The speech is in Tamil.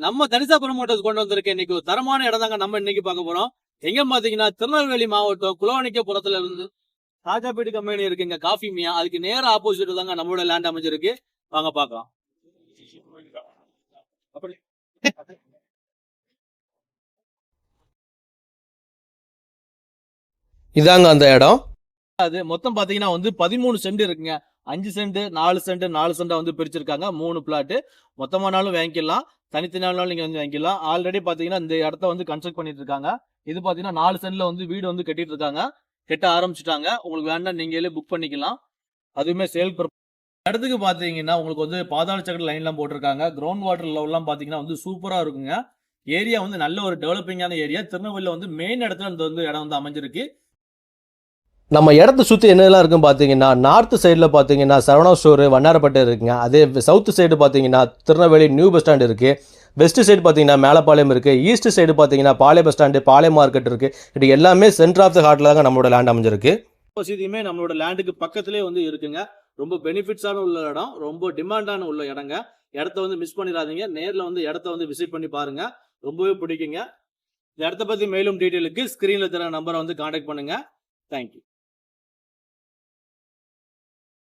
நம்ம தனிசா ப்ரமோட்டர்ஸ் கொண்டு வந்திருக்க இன்னைக்கு ஒரு தரமான இடம் தாங்க நம்ம இன்னைக்கு பார்க்க போறோம். எங்க பாத்தீங்கன்னா திருநெல்வேலி மாவட்டம் குலவணிக்கபுரத்துல இருந்து ராஜாபேட்டு கம்பெனி இருக்குங்க காஃபி மியா. அதுக்கு நேர ஆப்போசிட் தாங்க நம்மளோட லேண்ட் அமைஞ்சிருக்கு. வாங்க பாக்கலாம். இதாங்க அந்த இடம். அது மொத்தம் பாத்தீங்கன்னா 13 சென்ட் இருக்குங்க. 5 சென்ட் 4 சென்ட் 4 சென்டா பிரிச்சிருக்காங்க. 3 பிளாட் மொத்தமானாலும் வாங்கிக்கலாம், தனித்தனியானாலும் நீங்க வாங்கிக்கலாம். ஆல்ரெடி பாத்தீங்கன்னா இந்த இடத்த கன்ஸ்ட்ரக்ட் பண்ணிட்டு இருக்காங்க. இது பாத்தீங்கன்னா 4 சென்ட்ல வீடு கட்டிட்டு இருக்காங்க. கட்ட ஆரம்பிச்சுட்டாங்க. உங்களுக்கு வேண்டாம் நீங்களே புக் பண்ணிக்கலாம். அதுவுமே சேல் இடத்துக்கு பாத்தீங்கன்னா உங்களுக்கு பாதாள சக்கர லைன்லாம் போட்டிருக்காங்க. கிரவுண்ட் வாட்டர் லெவல்லாம் பாத்தீங்கன்னா சூப்பரா இருக்குங்க. ஏரியா நல்ல ஒரு டெவலப்பிங்கான ஏரியா. திருநெல்வேலியில மெயின் இடத்துல இந்த இடம் அமைஞ்சிருக்கு. நம்ம இடத்த சுற்றி என்னெல்லாம் இருக்குன்னு பார்த்தீங்கன்னா, நார்த் சைடில் பார்த்தீங்கன்னா சரவணா ஸ்டோரு வண்ணாரப்பேட்டை இருக்குங்க. அதே சவுத் சைடு பார்த்தீங்கன்னா திருநெல்வேலி நியூ பஸ் ஸ்டாண்ட் இருக்குது. வெஸ்ட் சைடு பார்த்தீங்கன்னா மேலப்பாளையம் இருக்குது. ஈஸ்ட் சைடு பார்த்தீங்கன்னா பாளைய பஸ் ஸ்டாண்டு, பாளைய மார்க்கெட் இருக்குது. இது எல்லாமே சென்டர் ஆஃப் த ஹார்ட்டில் தாங்க நம்மளோட லேண்ட் அமைஞ்சிருக்கு. வசதியுமே நம்மளோட லேண்டுக்கு பக்கத்துலேயே இருக்குங்க. ரொம்ப பெனிஃபிட்ஸான உள்ள இடம், ரொம்ப டிமாண்டான உள்ள இடங்க. இடத்த மிஸ் பண்ணிடாதீங்க. நேரில் இடத்த விசிட் பண்ணி பாருங்க, ரொம்பவே பிடிக்குங்க. இந்த இடத்த பற்றி மேலும் டீட்டெயிலுக்கு ஸ்க்ரீனில் தர நம்பரை கான்டாக்ட் பண்ணுங்க. தேங்க்யூ.